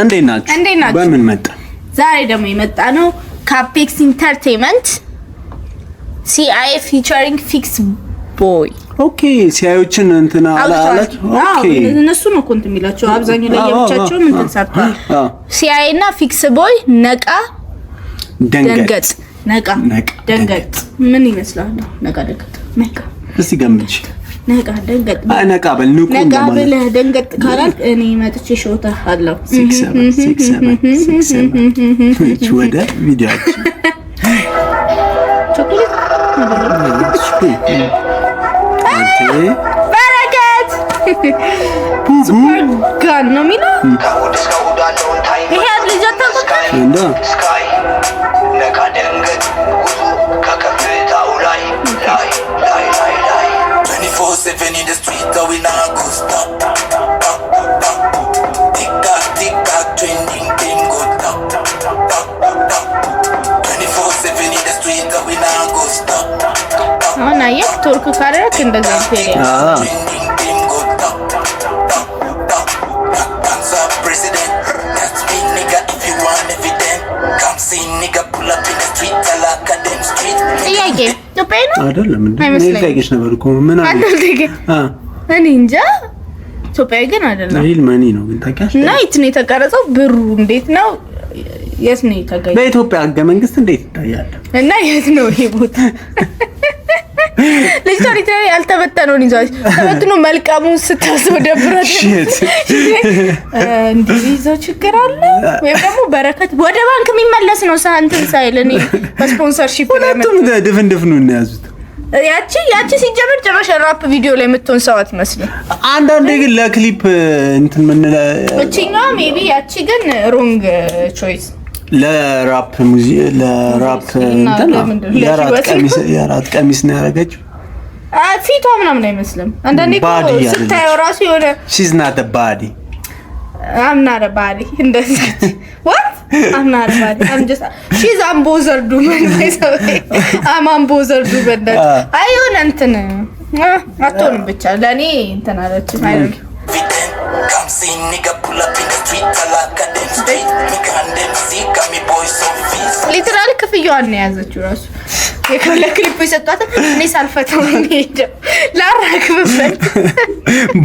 እንዴት ናችሁ? በምን መጣ? ዛሬ ደግሞ የመጣ ነው ካፔክስ ኢንተርቴይንመንት ሲአይ ፊቸሪንግ ፊክስ ቦይ። ኦኬ ሲአይዎችን እንትና አላላች። ኦኬ እነሱ ነው ኮንት የሚላቸው አብዛኛው ላይ የብቻቸው ምን ተሰርቷል። ሲአይ እና ፊክስ ቦይ ነቃ ደንገጥ ነቃ ደንገጥ ምን ይመስላል? ነቃ ደንገጥ ነቃ እስቲ ገምች። ነቃ ደንገጥ ነቃ በል ንቁ ነቃ በል ደንገጥ ካላል እኔ መጥቼ ሾታ አለው 6 ወደ ቪዲዮአችን ቾኮሌት በረከት ሱፐር ጋን ነው የሚለው ይሄ ልጅ አታውቁም እንዴ? ነቃ ደንገጥ ከከፍታው ላይ 24/7 in the street going on go stop tick tock trending thing go top 24/7 in the street going on go stop አሁን አየህ ቱርክ ካረክ እንደዛ ይሄዳል trending thing go top president that's me nigga if you want evidence come see nigga pull up in the street like a damn street ጥያቄ ኢትዮጵያ ነው አይደለም እንዴ? ነይልሽ ነበር እኮ ምን አለ? እኔ እንጃ ኢትዮጵያዊ ግን አይደለም። ሪል ማኒ ነው ግን ታውቂያለሽ? ናይት ነው የተቀረጸው። ብሩ እንዴት ነው? የት ነው የተገኘው? በኢትዮጵያ ህገ መንግስት እንዴት ይታያል? እና የት ነው ይሄ ቦታ? ለስቶሪ ያልተበተነውን ይዟል። ተበትኖ መልቀሙን ስታስበው ደብረት እንዲይዘው ችግር አለ ወይ ደግሞ በረከት ወደ ባንክ የሚመለስ ነው ሳንቲም ሳይል እኔ በስፖንሰርሺፕ ላይ ሁለቱም ድፍንድፍ ነው የሚያዙት። ያቺ ሲጀምር ጭራሽ ራፕ ቪዲዮ ላይ የምትሆን ሰው አትመስልም። አንዳንዴ ግን ለክሊፕ እንትን ምን እቺኛው ሜቢ ያቺ ግን ሮንግ ቾይስ ለራፕ ለራፕ እንትን የራት ቀሚስ ነው ያደረገችው። ፊቷ ምናምን አይመስልም። አንዳንዴ ስታየው ራሱ የሆነ she's not a body I'm not a body እንደዚህ what I'm not a body I'm just she's ambozered woman I'm ambozered woman አይሆን እንትን አትሆንም ብቻ ለኔ እንትን አለች ማለት come see nigga pull up in the street like a damn street me can them see got me boy so fierce ሊትራሊ ክፍያዋን ነው ያዘችው ራሱ የከለ ክሊፕ ይሰጣት እኔ ሳልፈተው ነው ሄደው ላራክብበት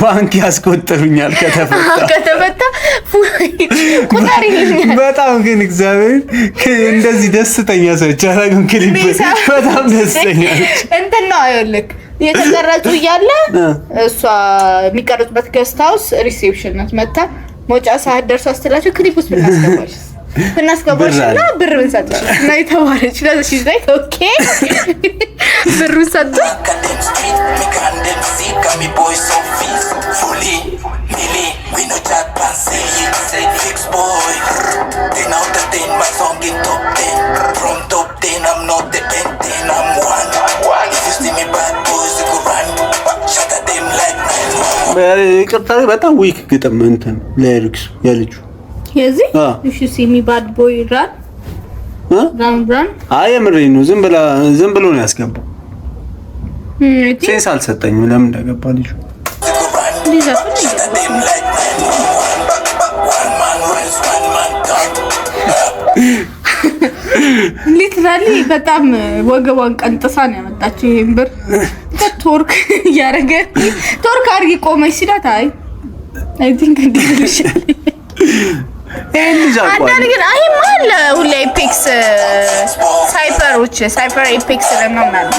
ባንክ ያስቆጥሩኛል ከተፈታ ቁጣሪኝ በጣም ግን እግዚአብሔር እንደዚህ ደስተኛ ሰዎች አላገም ክሊፕ በጣም ደስተኛ እንትን ነው አይልክ የተቀረጹ እያለ እሷ የሚቀርጹበት ገስት ሃውስ ሪሴፕሽን ናት መጣ ሞጫ ሰዓት ደርሶ አስተላችሁ ክሊፕ ውስጥ እናስገባሽና ብር እንሰጥሽ እና የተባለች ለዚህ ላይ ኦኬ ብር ሰጥ በቅርታው በጣም ዊክ ግጥም እንትን ሊሪክስ ያለች የዚህ if you see me bad boy run run አይ ምንድን ነው ዝም ብሎ ነው ያስገባው ሴንስ አልሰጠኝም ለምን እንደገባ ልጅ ሊትራሊ በጣም ወገቧን ቀንጥሳ ነው ያመጣችው ይሄን ብር ቶርክ ያረገ ቶርክ አርጊ ቆመች ሲላት አይ ቲንክ እንዲልሻል አንዳንድ ግን አይ ማለ ሁሌ ኤፒክስ ሳይፐር ኤፒክስ ለምናምን አለ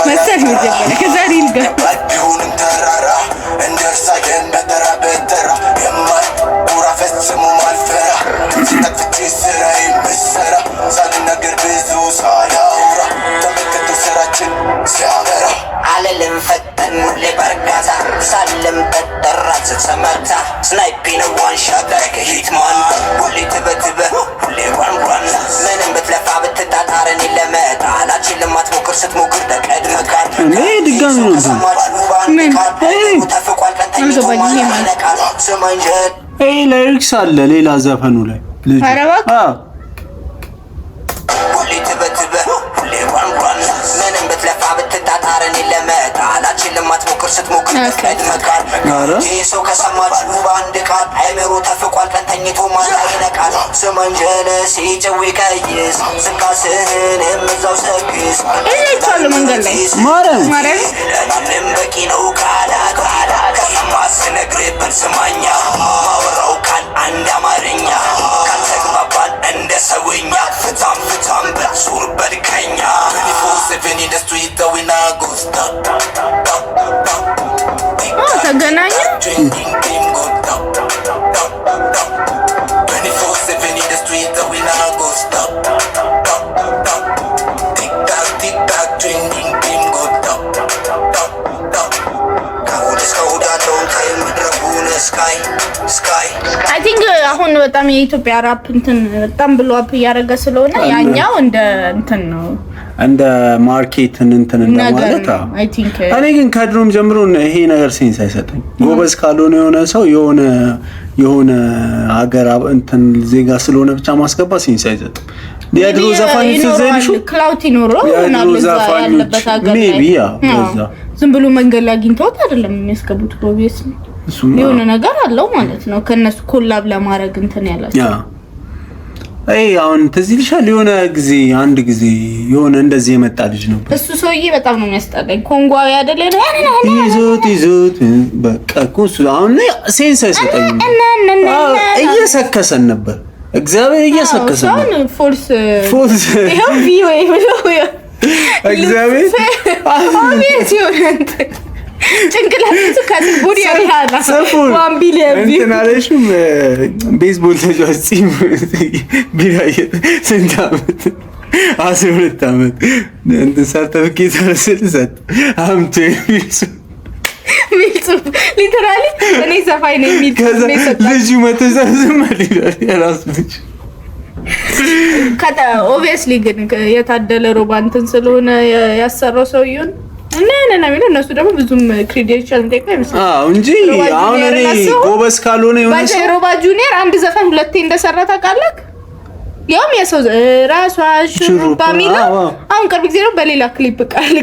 መሰል ነው ከዛሬ ይልጋ ስትሰመታ ስናይፒ ነው one shot like a hitman ሁሌ ትበትበህ ሁሌ run ምንም ብትለፋ ብትጣጣር እኔን ለመጣል አልችልም አትሞክር ስትሞክር ተቀድመካል እኔ ድጋሚ ነው ተፍቋል ቀንተኝ ይነቃል ስማንጀል ላይክስ አለ ሌላ ዘፈኑ ላይ ልጅ ሁሌ ትበትበህ ሁሌ run ምንም ብትለፋ ብትጣጣር እኔን ለመጣል አልችልም አትሞክር ስትሞክር ተቀድመካል ይህ ሰው ከሰማች በአንድ ቃል አይምሮ ተፍቋል ቀን ተኝቶ ማታ ይነቃል ስማንጀል ሲጨው ይቀይስ ስቃስህን የምዛው ሰግስ ለማንም በቂ ነው ቃላት ከማስነግርብን ስማኛ ማወራው ቃል አንድ አማርኛ ካልተግባባን እንደ ሰውኛ ፍታም በሱር በልከኛ 24/7 in the street that we not go stop ተገናኘ 24/7 in the street that we not go stop tick tock drinking dream go stop I think አሁን በጣም የኢትዮጵያ ራፕ እንትን በጣም ብሎ አፕ ያረጋ ስለሆነ ያኛው እንደ እንትን ነው እንደ ማርኬት እንትን እንደማለት I think እኔ ግን ከድሮም ጀምሮ ይሄ ነገር ሴንስ አይሰጠኝ ጎበዝ ካልሆነ የሆነ ሰው የሆነ ሀገር እንትን ዜጋ ስለሆነ ብቻ ማስገባ ሴንስ አይሰጥም የድሮ ዘፋኞች ዘልሹ ክላውቲ ኖሮ እና ለዛ ያለበት ሀገር ላይ ዝም ብሎ መንገድ ላይ አግኝተውት አይደለም የሚያስገቡት ኦብቪየስ የሆነ ነገር አለው ማለት ነው ከነሱ ኮላብ ለማድረግ እንትን ያላችሁ አሁን ተዚልሻል የሆነ ጊዜ አንድ ጊዜ የሆነ እንደዚህ የመጣ ልጅ ነው እሱ ሰውዬ በጣም ነው የሚያስጠላኝ ኮንጓዊ አይደለ ይዞት በቃ እሱ አሁን ሴንስ አይሰጠኝም እየሰከሰን ነበር እግዚአብሔር እየሰከሰን ነበር ፎልስ ይሄው ቪኦኤ ብሎ እግዚአብሔር ኦብቪየስ ይሆናል ጭንቅላቱ ከቡዲ ያሪሃና 1 ቢሊዮን እንተናለሽም ቤዝቦል ተጫዋች ቢራየ ስንታመት 12 አመት እንት ሰርተፊኬት አሰልሰት አምቶ ሚልሱ ሊተራሊ እኔ ሰፋይ ነኝ ሚል ልጅ መተዛዝም ማለት ያራስ ልጅ ከታ ኦብቪየስሊ ግን የታደለ ሮባንትን ስለሆነ ያሰራው ሰው ይሁን እና ነው እነሱ ደግሞ ብዙም ክሬዲንሻል እንጠይቀው አይመስልም እንጂ አሁን እኔ ጎበዝ ካልሆነ የሆነ ሰው ሮባ ጁኒየር አንድ ዘፈን ሁለቴ እንደሰራ ታውቃለህ ያው የሰው ራሷ ሹሩባ ሚላ አሁን ቅርብ ጊዜ ነው በሌላ ክሊፕ ቃል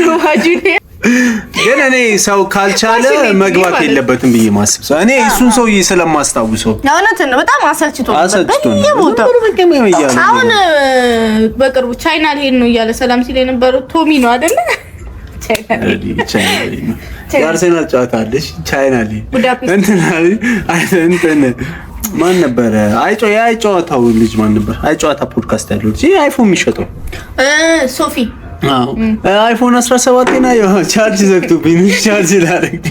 ሮባ ጁኒየር ግን እኔ ሰው ካልቻለ መግባት የለበትም ብዬ ማስብ ሰው እኔ እሱን ሰው ስለማስታውሰው እውነት ነው በጣም አሰልችቶ አሁን በቅርቡ ቻይና ሊሄድ ነው እያለ ሰላም ሲል የነበረው ቶሚ ነው አይደለ ቻይና የአርሰናል ጨዋታ አለሽ ቻይና ሊሄድ እንትን ማን ነበር አይጨዋታው ልጅ ማን ነበር አይጨዋታ ፖድካስት ያለው እዚህ አይፎን የሚሸጠው ሶፊ አይፎን 17 እና ቻርጅ ዘግቶብኝ ቻርጅ ላደርግ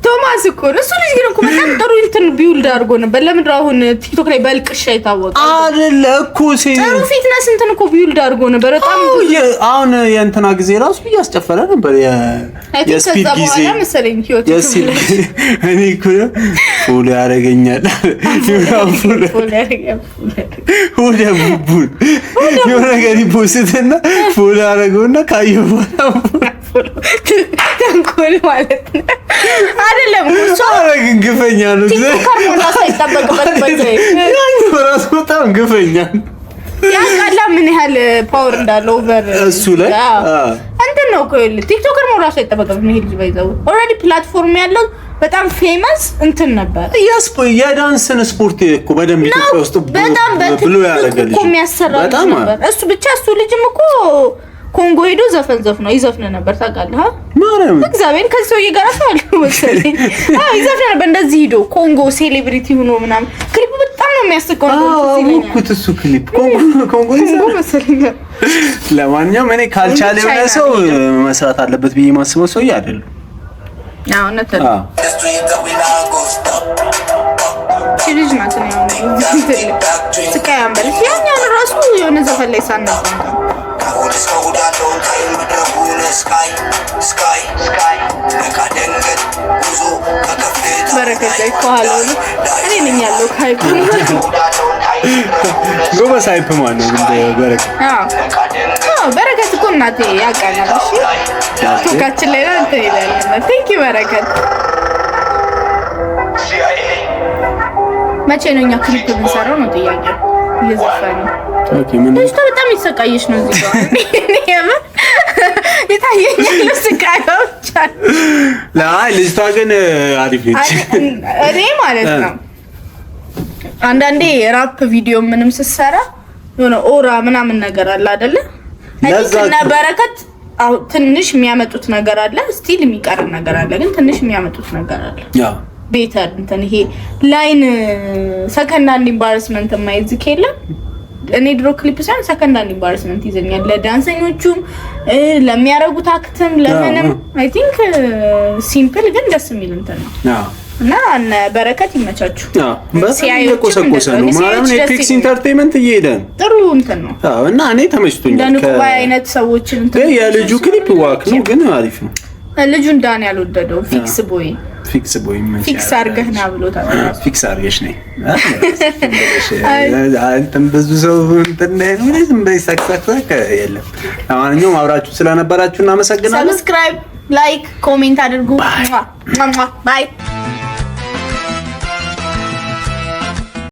ቶማስ እኮ እሱ ልጅ ግን እኮ በጣም ጥሩ እንትን ቢውልድ አድርጎ ነበር ለምን አሁን ቲክቶክ ላይ በልቅሻ የታወቀው አይደለ እኮ ጥሩ ፊትነስ እንትን እኮ ቢውልድ አድርጎ ነበር በጣም አሁን የእንትና ጊዜ ራሱ እያስጨፈረ ነበር የስፒድ ጊዜ መሰለኝ ህይወት እኔ እኮ ፎሎ ያደርገኛል ፎሎ ያደርገኛል ወደ ቡቡን የሆነ ነገር ይፖስትና ፎሎ ያደርገውና ካየው ተንኮል ማለት ነው አይደለም እሱ አረግን ግፈኛ ነው ከርሞና ሳይጠበቅበት በዚህ ራስ በጣም ግፈኛ ያቃላ ምን ያህል ፓወር እንዳለው ኦቨር እሱ ላይ እንትን ነው ኮል ቲክቶከር ነው ራሱ አይጠበቅበት ነው ልጅ ባይዘው ኦሬዲ ፕላትፎርም ያለው በጣም ፌመስ እንትን ነበር የዳንስን ስፖርት እኮ በደንብ ኢትዮጵያ ውስጥ በጣም ብሎ ያረጋል እኮ የሚያሰራው ነበር እሱ ብቻ እሱ ልጅም እኮ ኮንጎ ሄዶ ዘፈን ይዘፍን ነበር ታውቃለህ ማረም እግዚአብሔር ከሰው ይጋራፍ አለው መሰለኝ ይዘፍን ነበር እንደዚህ ሄዶ ኮንጎ ሴሌብሪቲ ሆኖ ምናምን ክሊፕ በጣም ነው የሚያስቀው እኮ እሱ ክሊፕ ኮንጎ መሰለኝ ለማንኛውም እኔ ካልቻለ የሆነ ሰው መስራት አለበት ብዬ ማስበው ሰው አይደለም አዎ ነተለ ልጅ ማለት ነው ስቃያም በልት ያኛው ራሱ የሆነ ዘፈን ላይ ሳነባ በረከት ላይ ከኋላው ነው እኔ ነኝ ያለው ሃይፕ ጎበዝ ሃይፕ ማን ነው እንደ በረከት በረከት እኮ እናቴ ያውቃናል እሺ ቶካችን ላይ ነው እንትን ይላል ቴንክ ዩ በረከት መቼ ነው እኛ ክሊፕ የምንሰራው ነው ጥያቄው እየዘፈኑ ኦኬ ምን ልጅቷ በጣም ይሰቃየሽ ነው እዚህ ጋር እኔ ይታየኛል ስቃየው ላይ ልጅቷ ግን አሪፍ ነች እኔ ማለት ነው አንዳንዴ ራፕ ቪዲዮ ምንም ስሰራ የሆነ ኦራ ምናምን ነገር አለ አይደለ እና በረከት ትንሽ የሚያመጡት ነገር አለ ስቲል የሚቀር ነገር አለ ግን ትንሽ የሚያመጡት ነገር አለ ያ ቤተር እንትን ይሄ ላይን ሰከንድ ሃንድ ኢምባረስመንት የማይዝክ የለም እኔ ድሮ ክሊፕ ሳይሆን ሰከንድ ሃንድ ኢምባረስመንት ይዘኛል ለዳንሰኞቹም ለሚያረጉት አክትም ለምንም አይ ቲንክ ሲምፕል ግን ደስ የሚል እንትን ነው እና በረከት ይመቻችሁ በቆሰቆሰ ነው ማለት ኤፒክስ ኢንተርቴይንመንት እየሄደ ጥሩ እንትን ነው እና እኔ ተመችቶኛል እንደነቁ አይነት ሰዎችን እንትን የልጁ ክሊፕ ዋክ ነው ግን አሪፍ ነው ልጁ እንዳን ያልወደደው ፊክስ ቦይ ምን ፊክስ አርገህ ና ብሎታል ፊክስ አርገሽ ነኝ አንተም ብዙ ሰው እንትን ነው ዝም በይ ሳክሳክ የለም ለማንኛውም አብራችሁ ስለነበራችሁ እናመሰግናለን ሰብስክራይብ ላይክ ኮሜንት አድርጉ ባይ